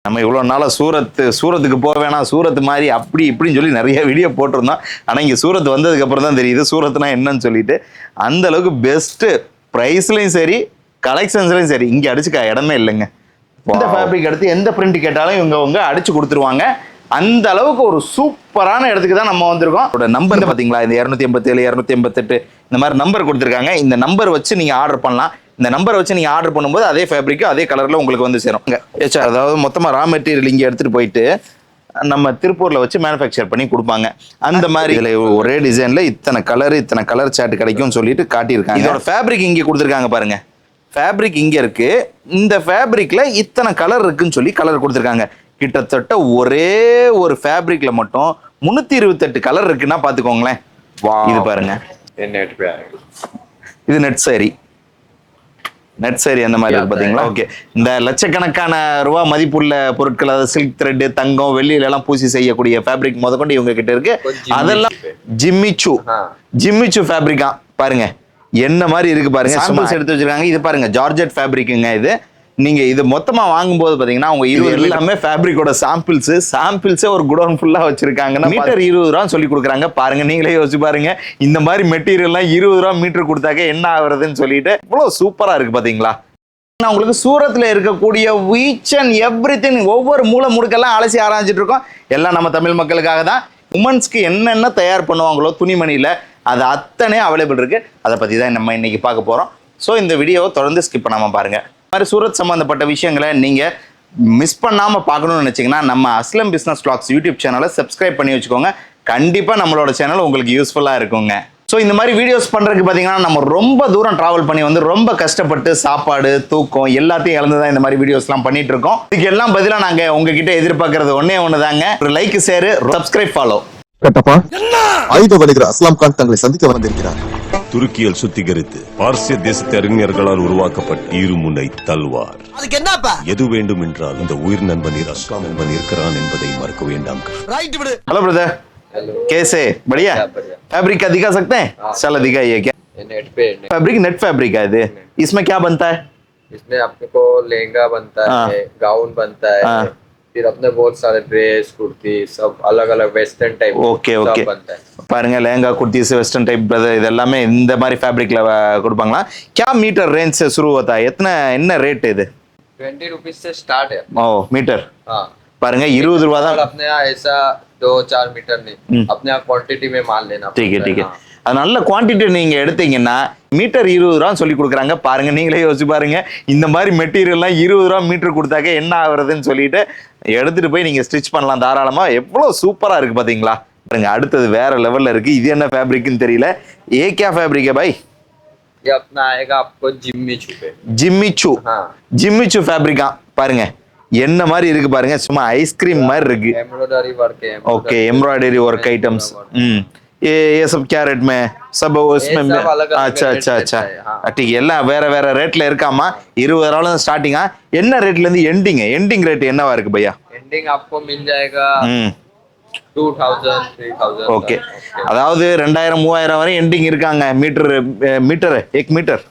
நம்ம இவ்வளோ நாளாக சூரத்துக்கு போக வேணாம், சூரத் மாதிரி அப்படி இப்படின்னு சொல்லி நிறைய வீடியோ போட்டிருந்தோம். ஆனால் இங்கே சூரத் வந்ததுக்கப்புறம் தான் தெரியுது சூரத்னா என்னன்னு சொல்லிட்டு. அந்த அளவுக்கு பெஸ்ட்டு ப்ரைஸ்லையும் சரி கலெக்ஷன்ஸ்லையும் சரி இங்கே அடிச்சுக்க இடமே இல்லைங்க. எந்த ஃபேப்ரிக் எடுத்து எந்த பிரிண்ட் கேட்டாலும் இவங்க அடிச்சு கொடுத்துருவாங்க. அந்த அளவுக்கு ஒரு சூப்பரான இடத்துக்கு தான் நம்ம வந்திருக்கோம். அதோட நம்பர் பார்த்தீங்களா, இந்த 287 288 இந்த மாதிரி நம்பர் கொடுத்துருக்காங்க. இந்த நம்பர் வச்சு நீங்கள் ஆர்டர் பண்ணலாம். இந்த நம்பரை வச்சு நீங்கள் ஆர்டர் பண்ணும்போது அதே ஃபேப்ரிக்கு அதே கலரில் உங்களுக்கு வந்து சேரும். அதாவது மொத்தமாக ரா மெட்டீரியல் இங்கே எடுத்துகிட்டு போயிட்டு நம்ம திருப்பூரில் வச்சு மேனுஃபேக்சர் பண்ணி கொடுப்பாங்க. அந்த மாதிரி இதில் ஒரே டிசைனில் இத்தனை கலர் சார்ட் கிடைக்கும்னு சொல்லிட்டு காட்டியிருக்காங்க. இதோட ஃபேப்ரிக் இங்கே கொடுத்துருக்காங்க பாருங்க. ஃபேப்ரிக் இங்கே இருக்கு. இந்த ஃபேப்ரிக்கில் இத்தனை கலர் இருக்குன்னு சொல்லி கலர் கொடுத்துருக்காங்க. கிட்டத்தட்ட ஒரே ஒரு ஃபேப்ரிக்ல மட்டும் 328 கலர் இருக்குன்னா பார்த்துக்கோங்களேன். இது பாருங்க, இது நெட் சாரி அந்த மாதிரி இருக்கு பாத்தீங்களா. ஓகே, இந்த லட்சக்கணக்கான ரூபா மதிப்புள்ள பொருட்கள், அதாவது சில்க் த்ரெட், தங்கம், வெள்ளியில எல்லாம் பூசி செய்யக்கூடிய ஃபேப்ரிக் முதற்கொண்டு இவங்க கிட்ட இருக்கு. அதெல்லாம் ஜிம்மிச்சு ஃபேப்ரிக்கா பாருங்க, என்ன மாதிரி இருக்கு பாருங்க. சாம்பிள்ஸ் எடுத்து வச்சிருக்காங்க. இது பாருங்க, ஜார்ஜெட் ஃபேப்ரிக்குங்க. இது நீங்க இது மொத்தமா வாங்கும்போது பாத்தீங்கன்னா அவங்க இது எல்லாமே ஃபேப்ரிக்கோட சாம்பிள்ஸே ஒரு குடோன் ஃபுல்லா வச்சிருக்காங்க. மீட்டர் 20 ரூபா சொல்லி கொடுக்குறாங்க பாருங்க. நீங்களே யோசிச்சு பாருங்க, இந்த மாதிரி மெட்டீரியல்லாம் 20 ரூபா மீட்டர் கொடுத்தாக்க என்ன ஆகுறதுன்னு சொல்லிட்டு இவ்வளவு சூப்பரா இருக்கு பாத்தீங்களா. உங்களுக்கு சூரத்ல இருக்கக்கூடிய ஈச் அண்ட் எவ்ரிதிங், ஒவ்வொரு மூல முடுக்கெல்லாம் அலசி ஆராய்ச்சிட்டு இருக்கோம். எல்லாம் நம்ம தமிழ் மக்களுக்காக தான். உமன்ஸ்க்கு என்னென்ன தயார் பண்ணுவாங்களோ துணிமணியில அது அத்தனை அவைலபிள் இருக்கு. அதை பத்தி தான் நம்ம இன்னைக்கு பார்க்க போறோம். ஸோ இந்த வீடியோவை தொடர்ந்து ஸ்கிப் பண்ணாம பாருங்க. மாதிரி சூரத் சம்பந்தப்பட்ட விஷயங்களை நீங்க மிஸ் பண்ணாம பார்க்கணும்னு நினைச்சீங்கன்னா நம்ம அஸ்லம் பிசினஸ் வ்ளாக்ஸ் யூடியூப் சேனலை சப்ஸ்கிரைப் பண்ணி வச்சுக்கோங்க. கண்டிப்பா நம்மளோட சேனல் உங்களுக்கு யூஸ்ஃபுல்லா இருக்குங்க. ஸோ இந்த மாதிரி வீடியோஸ் பண்றதுக்கு பாத்தீங்கன்னா நம்ம ரொம்ப தூரம் டிராவல் பண்ணி வந்து ரொம்ப கஷ்டப்பட்டு சாப்பாடு தூக்கம் எல்லாத்தையும் இழந்துதான் இந்த மாதிரி வீடியோஸ் எல்லாம் பண்ணிட்டு இருக்கோம். இதுக்கு எல்லாம் பதிலா நாங்க உங்ககிட்ட எதிர்பார்க்கறது ஒண்ணுதாங்க, ஒரு like, share, subscribe, follow. Kattappa, ஆயுத வணிகர் அஸ்லாம் கான் தங்களை சந்திக்க வந்திருக்கிறார். துருக்கியில் சுத்திகரித்து பார்சிய தேசத்து அறிஞர்களால் உருவாக்கப்பட்ட இருமுனை தல்வார். அதுக்கு என்னப்பா? எது வேண்டும் என்றால் இந்த உயிர் நண்பன் அஸ்லாம் நண்பன் இருக்கிறான் என்பதை மறக்க வேண்டாம். हेलो ब्रदर, कैसे? बढ़िया। फैब्रिक का दिखा सकते हैं? चलो दिखाइए। क्या नेट पे फैब्रिक? नेट फैब्रिक है। इसमें क्या बनता है? इसमें अपने को लहंगा बनता है, गाउन बनता है, फिर अपने बहुत सारे ड्रेस, कुर्ती, सब अलग अलग वेस्टर्न टाइप ओके बनता है. பாருங்க, லெஹங்கா, குர்தீஸ், வெஸ்டர்ன் டைப் இது எல்லாமே இந்த மாதிரி ஃபேப்ரிக்ல கொடுப்பாங்களா? क्या मीटर रेंज से शुरू होता है? என்ன ரேட் இது? 20 रुपीस से स्टार्ट है. ஓ, மீட்டர். हाँ, பாருங்க 20 ரூபா தான். अपने यहाँ ऐसा 2-4 मीटर नहीं, अपने यहाँ क्वांटिटी में माल लेना. ठीक है. அது நல்ல குவான்டிட்டி நீங்க எடுத்தீங்கன்னா மீட்டர் 20 ரூபா சொல்லி கொடுக்குறாங்க பாருங்க. நீங்களே யோசிச்சு பாருங்க, இந்த மாதிரி மெட்டீரியல்லாம் 20 ரூபா மீட்டர் கொடுத்தாக்க என்ன ஆகுறதுன்னு சொல்லிட்டு எடுத்துட்டு போய் நீங்க ஸ்டிச் பண்ணலாம் தாராளமா. எவ்வளவு சூப்பரா இருக்கு பாத்தீங்களா. பாருங்க, அடுத்தது வேற லெவல்ல இருக்கு. இது என்ன ஃபேப்ரிக்னு தெரியல. ये क्या फैब्रिक है भाई? ये अपना आएगा आपको जिम्मिचू फैब्रिका. பாருங்க என்ன மாதிரி இருக்கு பாருங்க, சும்மா ஐஸ்கிரீம் மாதிரி இருக்கு. एम्ब्रॉयडरी वर्क है. Okay, embroidery work items. ये सब क्या रेट में? सब उसमें अच्छा. ठीक है, எல்லாம் வேற ரேட்ல இருக்காமா. 20 ரூபாயில ஸ்டார்டிங்கா? என்ன ரேட்ல இருந்து எண்டிங் ரேட் என்னவா இருக்கு பையா? एंडिंग आपको मिल जाएगा 2000 3000. ஓகே, அதாவது 2000 3000 வரை எண்டிங் இருக்காங்க. Meter 1 meter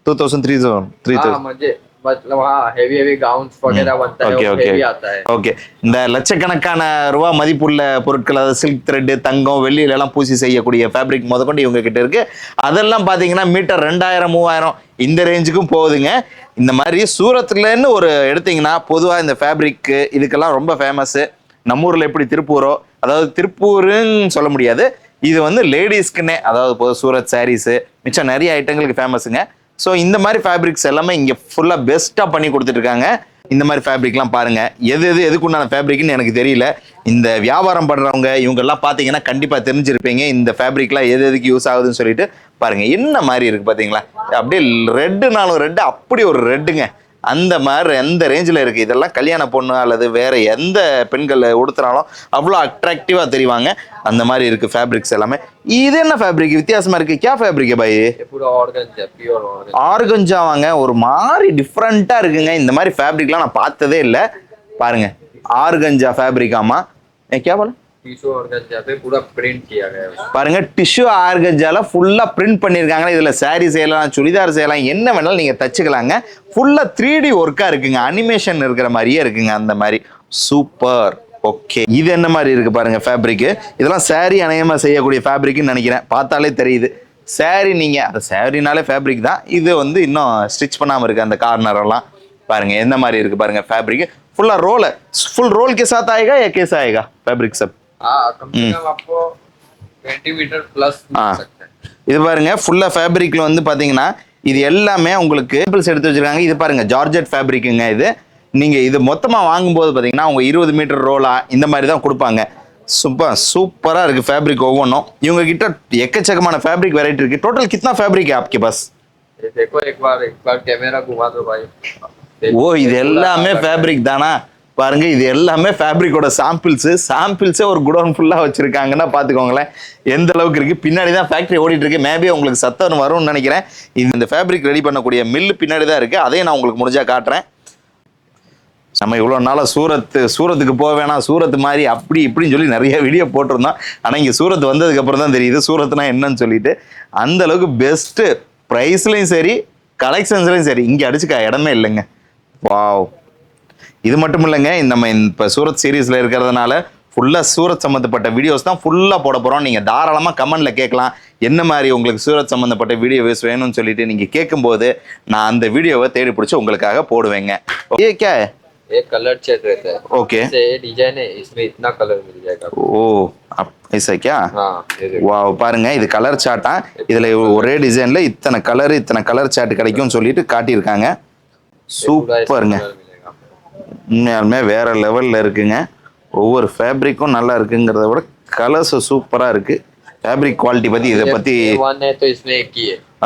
2000 3000. मतलब हाँ, हेवी गाउन्स वगैरह बनता है, हेवी आता है. ஓகே, இந்த லட்சக்கணக்கான ரூபா மதிப்புள்ள பொருட்கள், அதாவது சில்க் த்ரெட், தங்கம், வெள்ளியில எல்லாம் பூசி செய்யக்கூடிய ஃபேப்ரிக் முதற்கொண்டு இவங்க கிட்ட இருக்கு. அதெல்லாம் பாத்தீங்கன்னா மீட்டர் 2000 3000 இந்த ரேஞ்சுக்கும் போகுதுங்க. இந்த மாதிரி சூரத்லன்னு ஒரு எடுத்தீங்கன்னா பொதுவா இந்த ஃபேப்ரிக் இதுக்கெல்லாம் ரொம்ப ஃபேமஸ். நம்ம ஊர்ல எப்படி திருப்பூரோ, அதாவது திருப்பூருன்னு சொல்ல முடியாது, இது வந்து லேடிஸ்க்குன்னே, அதாவது சூரத் சாரீஸ் மிச்சம் நிறைய ஐட்டங்களுக்கு ஃபேமஸுங்க. ஸோ இந்த மாதிரி ஃபேப்ரிக்ஸ் எல்லாமே இங்கே ஃபுல்லாக பெஸ்ட்டாக பண்ணி கொடுத்துட்டு இருக்காங்க. இந்த மாதிரி ஃபேப்ரிக்லாம் பாருங்க, எதுக்குண்டான ஃபேப்ரிக்னு எனக்கு தெரியல. இந்த வியாபாரம் பண்ணுறவங்க இவங்கெல்லாம் பார்த்தீங்கன்னா கண்டிப்பாக தெரிஞ்சிருப்பீங்க இந்த ஃபேப்ரிக்லாம் எதுக்கு யூஸ் ஆகுதுன்னு சொல்லிட்டு. பாருங்க என்ன மாதிரி இருக்கு பார்த்தீங்களா. அப்படியே ரெட்டுனாலும் ரெட்டு, அப்படி ஒரு ரெட்டுங்க. அந்த மாதிரி எந்த ரேஞ்சில் இருக்குது. இதெல்லாம் கல்யாண பொண்ணு அல்லது வேற எந்த பெண்கள் உடுத்துறாலும் அவ்வளோ அட்ராக்டிவாக தெரிவாங்க. அந்த மாதிரி இருக்குது ஃபேப்ரிக்ஸ் எல்லாமே. இது என்ன ஃபேப்ரிக் வித்தியாசமாக இருக்குது? क्या ஃபேப்ரிக் பாய்? ஆர்கஞ்சாவாங்க. ஒரு மாதிரி டிஃப்ரெண்ட்டாக இருக்குங்க. இந்த மாதிரி ஃபேப்ரிக்லாம் நான் பார்த்ததே இல்லை. பாருங்க, ஆர்கஞ்சா ஃபேப்ரிக்காமா. क्या बोला? टिश्यू ऑर्गेन्जा पे पूरा प्रिंट किया गया है। பாருங்க டிஷ்யூ ஆர்கஞ்சால ஃபுல்லா பிரிண்ட் பண்ணியிருக்காங்க. இதுல saree செய்யலாம், சுடிதார் செய்யலாம், என்ன வேணாலும் நீங்க தச்சுக்கலாங்க. ஃபுல்லா 3D ஒர்க்கா இருக்குங்க, அனிமேஷன் இருக்கிற மாதிரியே இருக்குங்க. அந்த மாதிரி சூப்பர். ஓகே, இது என்ன மாதிரி இருக்கு பாருங்க ஃபேப்ரிக். இதெல்லாம் saree அநேகமா செய்யக்கூடிய ஃபேப்ரிக்னு நினைக்கிறேன், பார்த்தாலே தெரியுது. saree நீங்க அந்த சாரினாலே ஃபேப்ரிக் தான். இது வந்து இன்னும் ஸ்டிச் பண்ணாம இருக்கு அந்த கார்னர் எல்லாம். பாருங்க எந்த மாதிரி இருக்கு பாருங்க ஃபேப்ரிக். फुल रोल है, फुल रोल के साथ आएगा या कैसा आएगा फैब्रिक सब? कम से कम आपको 20 मीटर प्लस मिल सकता है. இது பாருங்க ஃபுல்லா ஃபேப்ரிக்ல வந்து பாத்தீங்கன்னா இது எல்லாமே உங்களுக்கு சாம்பிள்ஸ் எடுத்து வச்சிருக்காங்க. இது பாருங்க ஜார்ஜெட் ஃபேப்ரிக்குங்க. இது நீங்க இது மொத்தமா வாங்கும்போது பாத்தீங்கன்னா அவங்க 20 மீட்டர் ரோலா இந்த மாதிரி தான் கொடுப்பாங்க. சூப்பரா இருக்கு ஃபேப்ரிக் ஒவ்வொன்றும். இவங்க கிட்ட எக்கச்சக்கமான ஃபேப்ரிக் வெரைட்டி இருக்கு. टोटल कितना फैब्रिक है आपके पास? ये देखो एक बार कैमरा घुमा दो भाई. ஓ, இது எல்லாமே ஃபேப்ரிக் தானா? பாருங்க இது எல்லாமே ஃபேப்ரிக்கோட சாம்பிள்ஸே ஒரு குடோன் ஃபுல்லா வச்சிருக்காங்கன்னா பாத்துக்கோங்களேன் எந்த அளவுக்கு இருக்கு. பின்னாடி தான் ஃபேக்டரி ஓடிட்டு இருக்கு. மேபி உங்களுக்கு சத்தம் வரும்னு நினைக்கிறேன். இந்த ஃபேப்ரிக் ரெடி பண்ணக்கூடிய மில்லு பின்னாடி தான் இருக்கு. அதையும் நான் உங்களுக்கு முடிஞ்சா காட்டுறேன். நம்ம இவ்வளோ நாளாக சூரத்துக்கு போக வேணாம், சூரத் மாதிரி அப்படி இப்படின்னு சொல்லி நிறைய வீடியோ போட்டிருந்தோம். ஆனால் இங்கே சூரத் வந்ததுக்கு அப்புறம் தான் தெரியுது சூரத்னா என்னன்னு சொல்லிட்டு. அந்த அளவுக்கு பெஸ்ட்டு ப்ரைஸ்லையும் சரி கலெக்ஷன்ஸ்லையும் சரி இங்கே அடிச்சுக்க இடமே இல்லைங்க. வாவ், இது மட்டும் இல்லைங்க, நம்ம இப்போ சூரத் சீரீஸில் இருக்கிறதுனால ஃபுல்லாக சூரத் சம்மந்தப்பட்ட வீடியோஸ் தான் ஃபுல்லாக போட போகிறோம். நீங்கள் தாராளமாக கமெண்டில் கேட்கலாம் என்ன மாதிரி உங்களுக்கு சூரத் சம்மந்தப்பட்ட வீடியோஸ் வேணும்னு சொல்லிட்டு நீங்கள் கேட்கும்போது நான் அந்த வீடியோவை தேடி பிடிச்சி உங்களுக்காக போடுவேங்க. ஓகே, கே एक कलर चार्ट रहता है. ओके, ये डिजाइन है, इसमें इतना कलर मिल जाएगा. ஓ ஐசா क्या? हाँ, ये देखो. வாவ், பாருங்க இது கலர் சார்ட்டா. இதில் ஒரே டிசைனில் இத்தனை கலர் சார்ட் கிடைக்கும்னு சொல்லிட்டு காட்டியிருக்காங்க. சூப்பருங்க, உண்மையாலுமே வேற லெவலில் இருக்குங்க. ஒவ்வொரு ஃபேப்ரிக்கும் நல்லா இருக்குங்கிறத விட கலர்ஸ் சூப்பராக இருக்கு. ஃபேப்ரிக் குவாலிட்டி பற்றி இதை பற்றி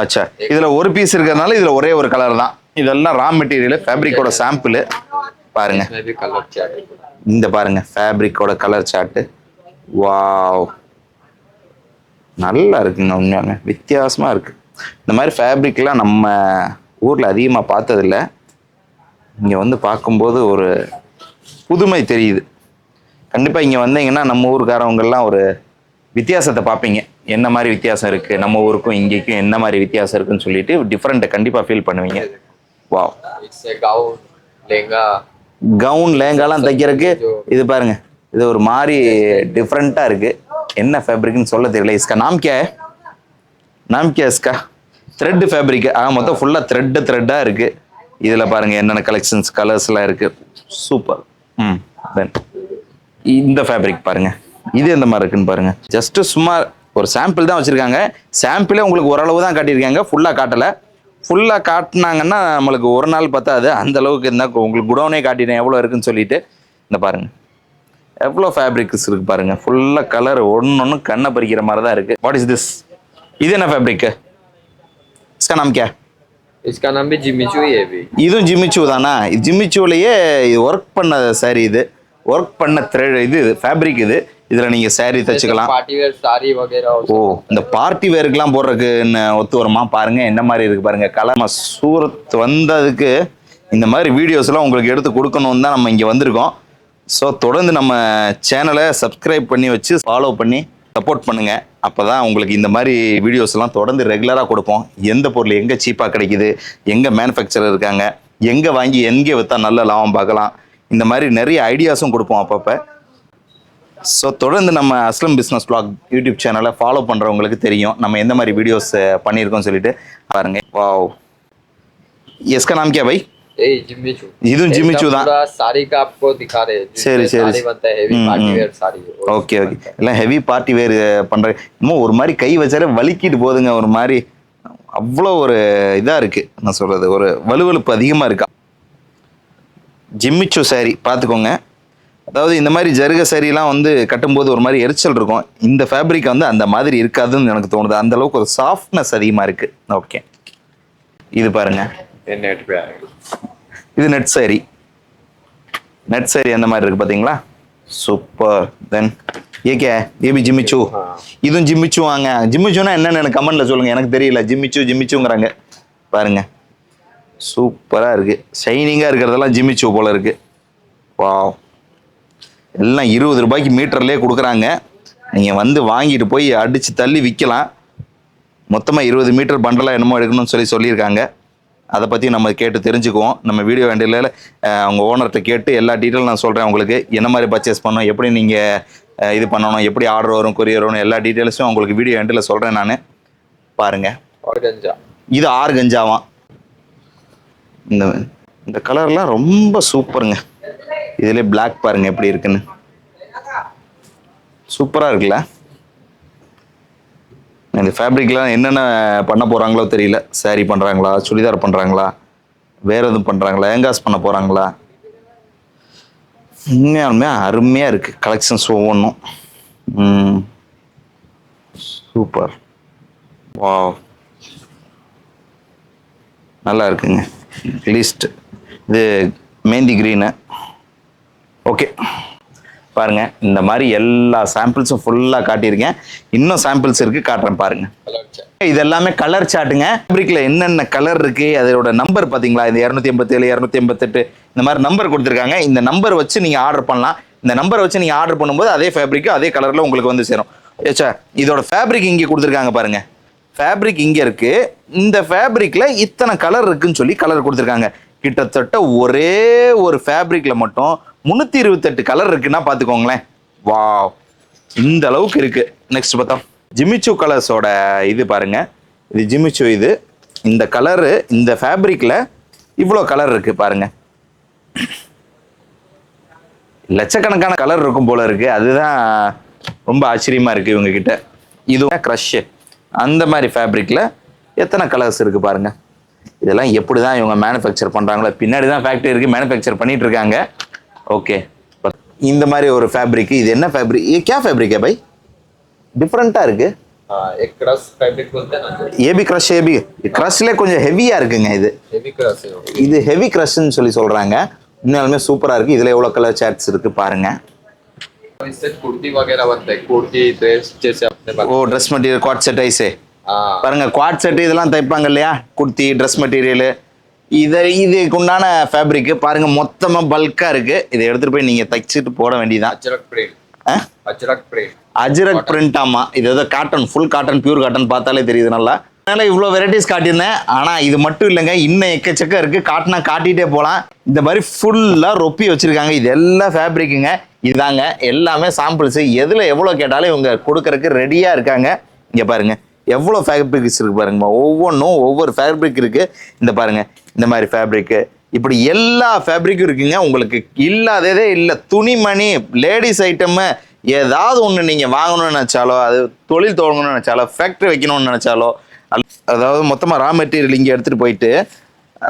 அச்சா, இதில் ஒரு பீஸ் இருக்கிறதுனால இதில் ஒரே ஒரு கலர் தான். இதெல்லாம் ரா மெட்டீரியல், ஃபேப்ரிக்கோட சாம்பிள் பாருங்க. இந்த பாருங்க ஃபேப்ரிக்கோட கலர் சார்ட்டு. வாவ், நல்லா இருக்குங்க, உண்மையாலுமே வித்தியாசமா இருக்கு. இந்த மாதிரி ஃபேப்ரிக்லாம் நம்ம ஊர்ல அதிகமாக பார்த்ததில்லை. இங்கே வந்து பார்க்கும்போது ஒரு புதுமை தெரியுது. கண்டிப்பாக இங்கே வந்தீங்கன்னா நம்ம ஊருக்காரவங்கெல்லாம் ஒரு வித்தியாசத்தை பார்ப்பீங்க. என்ன மாதிரி வித்தியாசம் இருக்குது நம்ம ஊருக்கும் இங்கேக்கும், என்ன மாதிரி வித்தியாசம் இருக்குன்னு சொல்லிட்டு டிஃப்ரெண்ட்டை கண்டிப்பாக ஃபீல் பண்ணுவீங்க. வாவ், கவுன் லேங்காலாம் தைக்கிறதுக்கு இது பாருங்க, இது ஒரு மாதிரி டிஃப்ரெண்ட்டாக இருக்குது. என்ன ஃபேப்ரிக்னு சொல்ல தெரியல. இஸ்கா நாம் கே இஸ்கா த்ரெட் ஃபேப்ரிக். மொத்தம் ஃபுல்லாக த்ரெட்டாக இருக்குது. இதில் பாருங்கள் என்னென்ன கலெக்ஷன்ஸ் கலர்ஸ்லாம் இருக்குது. சூப்பர். தென் இந்த ஃபேப்ரிக் பாருங்கள், இது எந்த மாதிரி இருக்குன்னு பாருங்கள். ஜஸ்ட்டு சும்மா ஒரு சாம்பிள் தான் வச்சுருக்காங்க. சாம்பிளே உங்களுக்கு ஓரளவு தான் காட்டியிருக்காங்க, ஃபுல்லாக காட்டலை. ஃபுல்லாக காட்டினாங்கன்னா நம்மளுக்கு ஒரு நாள் பத்தாது. அந்த அளவுக்கு இருந்தால் உங்களுக்கு குடோனே காட்டிட்டேன் எவ்வளோ இருக்குன்னு சொல்லிட்டு. இந்த பாருங்கள் எவ்வளோ ஃபேப்ரிக்ஸ் இருக்குது பாருங்கள். ஃபுல்லாக கலர் ஒன்று கண்ணை பறிக்கிற மாதிரி தான் இருக்குது. What is this? இது என்ன ஃபேப்ரிக்கு? इसका नाम क्या है? इसका नाम भी जिम्मिचू ही है भी. இதுவும் ஜிம்மிச்சூ தானா? ஜிம்மிச்சூலையே ஒர்க் பண்ண சாரி, இது ஒர்க் பண்ண த்ரெட், இது ஃபேப்ரிக். இதில் நீங்கள் சாரி தச்சுக்கலாம். பார்ட்டி வேர் சாரி வகைரா. ஓ, இந்த பார்ட்டி வேருக்குலாம் போடுறதுக்குன்னு ஒத்து வருமா? பாருங்க என்ன மாதிரி இருக்கு பாருங்க கலர். சூரத் வந்ததுக்கு இந்த மாதிரி வீடியோஸ்லாம் உங்களுக்கு எடுத்து கொடுக்கணும்னு தான் நம்ம இங்கே வந்திருக்கோம். ஸோ தொடர்ந்து நம்ம சேனலை சப்ஸ்கிரைப் பண்ணி வச்சு ஃபாலோ பண்ணி சப்போர்ட் பண்ணுங்க. அப்போ தான் உங்களுக்கு இந்த மாதிரி வீடியோஸ்லாம் தொடர்ந்து ரெகுலராக கொடுப்போம். எந்த பொருள் எங்கே சீப்பாக கிடைக்குது, எங்கே மேனுஃபேக்சரர் இருக்காங்க, எங்கே வாங்கி எங்கே விற்றா நல்ல லாபம் பார்க்கலாம், இந்த மாதிரி நிறைய ஐடியாஸும் கொடுப்போம் அப்பப்போ. ஸோ தொடர்ந்து நம்ம அஸ்லம் பிஸ்னஸ் வ்ளாக் யூடியூப் சேனலை ஃபாலோ பண்ணுறவங்களுக்கு தெரியும் நம்ம எந்த மாதிரி வீடியோஸ் பண்ணியிருக்கோம் சொல்லிட்டு. பாருங்க. வாவ், इसका नाम क्या भाई? जिम्मिचू. இதுவும் ஜிம்மிச்சூ தான். साड़ी का आपको दिखा रहे हैं. சரி साड़ी बनता है heavy party wear sari. Okay எல்லாம் ஹெவி பார்ட்டி வேர் பண்ணுறேன். இன்னும் ஒரு மாதிரி கை வச்சாலே வலிக்கிட்டு போகுதுங்க. ஒரு மாதிரி அவ்வளோ ஒரு இதாக இருக்குது. நான் சொல்கிறது ஒரு வலுவலுப்பு அதிகமாக இருக்கா. ஜிம்மிச்சூ சாரி பார்த்துக்கோங்க. அதாவது இந்த மாதிரி ஜருக சாரிலாம் வந்து கட்டும்போது ஒரு மாதிரி எரிச்சல் இருக்கும். இந்த ஃபேப்ரிக் வந்து அந்த மாதிரி இருக்காதுன்னு எனக்கு தோணுது. அந்த அளவுக்கு ஒரு சாஃப்ட்னஸ் அதிகமாக இருக்குது. ஓகே, இது பாருங்க, இது நெட் சாரி. அந்த மாதிரி இருக்கு பார்த்தீங்களா? சூப்பர். தென் ஏகே ஏபி ஜிம்மிச்சூ. இதுவும் ஜிம்மிச்சூ வாங்க. ஜிம்மிச்சூனா என்னன்னு எனக்கு கமெண்ட்ல சொல்லுங்க, எனக்கு தெரியல. ஜிம்மிச்சூங்கிறாங்க பாருங்க. சூப்பராக இருக்கு. ஷைனிங்காக இருக்கிறதெல்லாம் ஜிம்மிச்சூ போல இருக்கு. வாவ், எல்லாம் 20 ரூபாய்க்கு மீட்டர்லேயே கொடுக்குறாங்க. நீங்கள் வந்து வாங்கிட்டு போய் அடித்து தள்ளி விற்கலாம். மொத்தமாக 20 மீட்டர் பண்டலாக என்னமோ எடுக்கணும்னு சொல்லியிருக்காங்க. அதை பற்றி நம்ம கேட்டு தெரிஞ்சுக்குவோம். நம்ம வீடியோ வேண்டியில் அவங்க ஓனர்கிட்ட கேட்டு எல்லா டீட்டெயிலும் நான் சொல்கிறேன் உங்களுக்கு. என்ன மாதிரி பர்ச்சேஸ் பண்ணணும், எப்படி நீங்கள் இது பண்ணணும், எப்படி ஆர்டர் வரும், கொரியர் வரும், எல்லா டீட்டெயில்ஸும் உங்களுக்கு வீடியோ வேண்டியில் சொல்கிறேன் நான். பாருங்கள், ஆர்கஞ்சா. இது ஆர்கஞ்சாவாம். இந்த கலர்லாம் ரொம்ப சூப்பருங்க. இதுலேயே பிளாக் பாருங்கள் எப்படி இருக்குன்னு, சூப்பராக இருக்குல்ல. இந்த ஃபேப்ரிக்லாம் என்னென்ன பண்ண போகிறாங்களோ தெரியல. சாரீ பண்ணுறாங்களா, சுடிதார் பண்ணுறாங்களா, வேறு எதுவும் பண்ணுறாங்களா, ஏங்காஸ் பண்ண போகிறாங்களா. உண்மையாலுமே அருமையாக இருக்குது கலெக்ஷன்ஸ் ஒவ்வொன்றும். சூப்பர், வாவ், நல்லா இருக்குங்க. லீஸ்ட் இது மேந்தி க்ரீனு. ஓகே பாருங்கள், இந்த மாதிரி எல்லா சாம்பிள்ஸும் ஃபுல்லாக காட்டியிருக்கேன். இன்னும் சாம்பிள்ஸ் இருக்குது, காட்டுறேன் பாருங்கள். இது எல்லாமே கலர் சார்ட்டுங்க. ஃபேப்ரிக்கில் என்னென்ன கலர் இருக்குது, அதோட நம்பர் பார்த்தீங்களா, இது 287, 288 இந்த மாதிரி நம்பர் கொடுத்துருக்காங்க. இந்த நம்பர் வச்சு நீங்கள் ஆர்டர் பண்ணலாம். இந்த நம்பரை வச்சு நீங்கள் ஆர்டர் பண்ணும்போது அதே ஃபேப்ரிக்கு அதே கலரில் உங்களுக்கு வந்து சேரும். ஏச்சா, இதோட ஃபேப்ரிக் இங்கே கொடுத்துருக்காங்க பாருங்கள். ஃபேப்ரிக் இங்கே இருக்குது. இந்த ஃபேப்ரிக்கில் இத்தனை கலர் இருக்குன்னு சொல்லி கலர் கொடுத்துருக்காங்க. கிட்டத்தட்ட ஒரே ஒரு ஃபேப்ரிக்கில் மட்டும் 328 கலர் இருக்குன்னா பார்த்துக்கோங்களேன். வாவ், இந்த அளவுக்கு இருக்குது. நெக்ஸ்ட் பார்த்தா ஜிமிச்சு கலர்ஸோட இது பாருங்கள். இது ஜிமிச்சு. இது இந்த கலரு இந்த ஃபேப்ரிக்கில் இவ்வளோ கலர் இருக்குது பாருங்கள். லட்சக்கணக்கான கலர் இருக்கும் போல இருக்குது. அதுதான் ரொம்ப ஆச்சரியமாக இருக்குது இவங்கக்கிட்ட. இதுவும் க்ரஷ்ஷு அந்த மாதிரி ஃபேப்ரிக்கில் எத்தனை கலர்ஸ் இருக்குது பாருங்கள். இதெல்லாம் எப்படி தான் இவங்க மேனுஃபேக்சர் பண்ணுறாங்களோ, பின்னாடி தான் ஃபேக்ட்ரி இருக்குது, மேனுஃபேக்சர் பண்ணிகிட்டு இருக்காங்க. ஓகே, இந்த மாதிரி ஒரு ஃபேப்ரிக். இது என்ன ஃபேப்ரிக், ये क्या फैब्रिक है भाई, டிஃப்ரெண்ட்டாக இருக்குது. एक क्रश फैब्रिक बोलते हैं ना, ஏபி க்ரஷ். ஏபி க்ரஷ்லேயே கொஞ்சம் ஹெவியாக இருக்குங்க. இது हेवी क्रश है। இது ஹெவி க்ரஷ்ன்னு சொல்கிறாங்க. உண்மையாலுமே சூப்பராக இருக்குது. இதில் எவ்வளோ கலர் சார்ட்ஸ் இருக்குது பாருங்கள். इससे कुर्ती वगैरह बनता है, कुर्ती ड्रेस जैसे अपने ஓ, ட்ரெஸ் மெட்டீரியல் குவாட் செட் ஐஸே பாருங்க. குவாட் செட் இதெல்லாம் தைப்பாங்க இல்லையா, குர்த்தி, ட்ரெஸ் மெட்டீரியலு. இதுக்கு உண்டான ஃபேப்ரிக்கு பாருங்க, மொத்தமாக பல்காக இருக்குது. இதை எடுத்துகிட்டு போய் நீங்கள் தைச்சிட்டு போட வேண்டியதான். Ajrak print, Ajrak print, Ajrak print. ஆமாம், இது ஏதோ cotton, full cotton, pure cotton பார்த்தாலே தெரியுது நல்லா. அதனால் இவ்வளோ வெரைட்டிஸ் காட்டியிருந்தேன். ஆனால் இது மட்டும் இல்லைங்க, இன்னும் எக்கச்சக்கம் இருக்குது. காட்டினா காட்டிகிட்டே போகலாம். இந்த மாதிரி ஃபுல்லாக ரொப்பி வச்சுருக்காங்க. இது எல்லாம் ஃபேப்ரிக்குங்க. இதாங்க எல்லாமே சாம்பிள்ஸு. எதில் எவ்வளோ கேட்டாலும் இவங்க கொடுக்கறதுக்கு ரெடியாக இருக்காங்க. இங்கே பாருங்கள் எவ்வளோ ஃபேப்ரிக்ஸ் இருக்குது பாருங்கம்மா. ஒவ்வொன்றும் ஒவ்வொரு ஃபேப்ரிக் இருக்குது. இந்த பாருங்கள், இந்த மாதிரி ஃபேப்ரிக்கு, இப்படி எல்லா ஃபேப்ரிக்கும் இருக்குங்க. உங்களுக்கு இல்லாததே இல்லை. துணிமணி, லேடிஸ் ஐட்டமு, ஏதாவது ஒன்று நீங்கள் வாங்கணும்னு நினச்சாலோ, அது தொழில் தொடங்கணும்னு நினச்சாலோ, ஃபேக்ட்ரி வைக்கணும்னு நினச்சாலோ, அதாவது மொத்தமாக ரா மெட்டீரியல் இங்கே எடுத்துகிட்டு போயிட்டு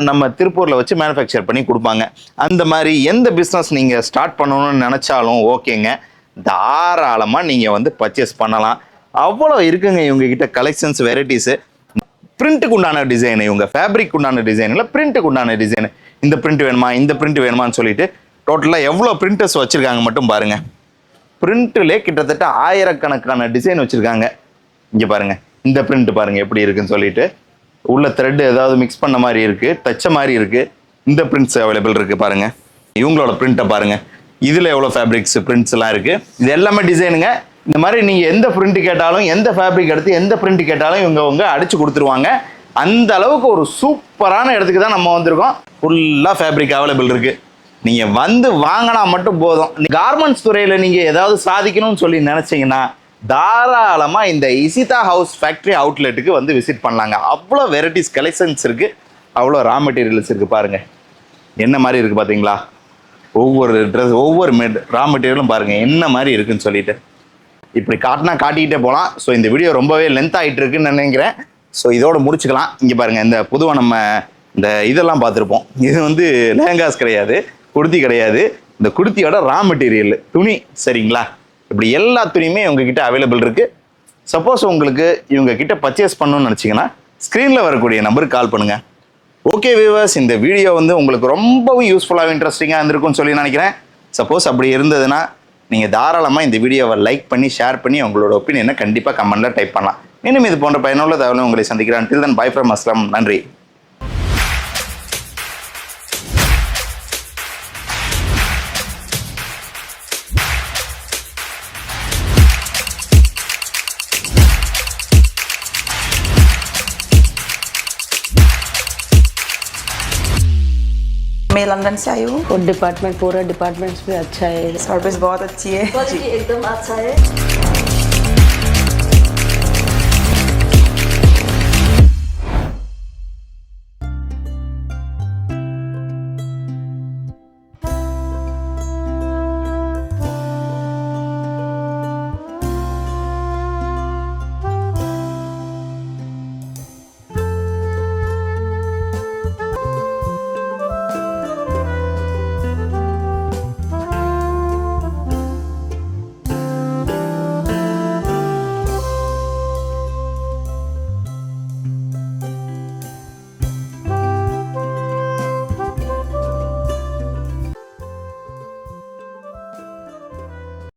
நம்ம திருப்பூரில் வச்சு மேனுஃபேக்சர் பண்ணி கொடுப்பாங்க. அந்த மாதிரி எந்த பிஸ்னஸ் நீங்கள் ஸ்டார்ட் பண்ணணும்னு நினச்சாலும் ஓகேங்க, தாராளமாக நீங்கள் வந்து பர்ச்சேஸ் பண்ணலாம். அவ்வளோ இருக்குங்க இவங்ககிட்ட கலெக்ஷன்ஸ், வெரைட்டிஸு. பிரிண்ட்டுக்கு உண்டான டிசைனு, இவங்க ஃபேப்ரிக் உண்டான டிசைன் இல்லை, பிரிண்ட்டுக்கு உண்டான டிசைனு. இந்த பிரிண்ட் வேணுமா, இந்த பிரிண்ட் வேணுமான்னு சொல்லிட்டு டோட்டலாக எவ்வளோ பிரிண்டர்ஸ் வச்சுருக்காங்க மட்டும் பாருங்கள். பிரிண்ட்டிலே கிட்டத்தட்ட ஆயிரக்கணக்கான டிசைன் வச்சுருக்காங்க. இங்கே பாருங்கள், இந்த பிரிண்ட் பாருங்கள் எப்படி இருக்குன்னு சொல்லிட்டு. உள்ள த்ரெட் ஏதாவது மிக்ஸ் பண்ண மாதிரி இருக்குது, தச்ச மாதிரி இருக்குது. இந்த பிரிண்ட்ஸ் அவைலபிள் இருக்குது பாருங்கள். இவங்களோட பிரிண்ட்டை பாருங்கள். இதில் எவ்வளோ ஃபேப்ரிக்ஸ், பிரிண்ட்ஸ் எல்லாம் இருக்குது. இது எல்லாமே டிசைனுங்க. இந்த மாதிரி நீங்கள் எந்த பிரிண்ட் கேட்டாலும், எந்த ஃபேப்ரிக் எடுத்து எந்த பிரிண்ட் கேட்டாலும் இவங்க அடித்து கொடுத்துருவாங்க. அந்த அளவுக்கு ஒரு சூப்பரான இடத்துக்கு தான் நம்ம வந்திருக்கோம். ஃபுல்லாக ஃபேப்ரிக் அவைலபிள் இருக்குது. நீங்கள் வந்து வாங்கினா மட்டும் போதும். கார்மெண்ட்ஸ் துறையில் நீங்கள் ஏதாவது சாதிக்கணும்னு சொல்லி நினச்சிங்கன்னா தாராளமாக இந்த இசிதா ஹவுஸ் ஃபேக்ட்ரி அவுட்லெட்டுக்கு வந்து விசிட் பண்ணலாங்க. அவ்வளோ வெரைட்டிஸ் கலெக்ஷன்ஸ் இருக்குது, அவ்வளோ ரா மெட்டீரியல்ஸ் இருக்குது பாருங்கள். என்ன மாதிரி இருக்குது பார்த்தீங்களா, ஒவ்வொரு ட்ரெஸ், ஒவ்வொரு ரா மெட்டீரியலும் பாருங்கள் என்ன மாதிரி இருக்குன்னு சொல்லிட்டு. இப்படி காட்டினா காட்டிக்கிட்டே போகலாம். ஸோ இந்த வீடியோ ரொம்பவே லென்த் ஆகிட்டு இருக்குன்னு நினைக்கிறேன். ஸோ இதோட முடிச்சுக்கலாம். இங்கே பாருங்கள், இந்த பொதுவாக நம்ம இந்த இதெல்லாம் பார்த்துருப்போம். இது வந்து லெஹங்காஸ் கிடையாது, குர்த்தி கிடையாது. இந்த குர்த்தியோட ரா மெட்டீரியல் துணி, சரிங்களா. இப்படி எல்லா துணியுமே இவங்ககிட்ட அவைலபிள் இருக்குது. சப்போஸ் உங்களுக்கு இவங்ககிட்ட பர்ச்சேஸ் பண்ணணும்னு நினச்சிங்கன்னா ஸ்க்ரீனில் வரக்கூடிய நம்பருக்கு கால் பண்ணுங்கள். ஓகே வியூவர்ஸ், இந்த வீடியோ வந்து உங்களுக்கு ரொம்பவும் யூஸ்ஃபுல்லாக இன்ட்ரெஸ்டிங்காக இருந்திருக்கும்னு சொல்லி நினைக்கிறேன். சப்போஸ் அப்படி இருந்ததுன்னா நீங்கள் தாராளமாக இந்த வீடியோவை லைக் பண்ணி, ஷேர் பண்ணி, உங்களோட ஒப்பீனியனை கண்டிப்பாக கமெண்ட்டில் டைப் பண்ணலாம். இன்னும் இது போன்ற பயனுள்ள தகவலை உங்களை சந்திக்கிறேன். Till then, bye from Aslam. நன்றி. लंदन से आई हूँ। और डिपार्टमेंट पूरा डिपार्टमेंट्स भी अच्छा है। सर्विस बहुत अच्छी है। क्वालिटी एकदम अच्छा है।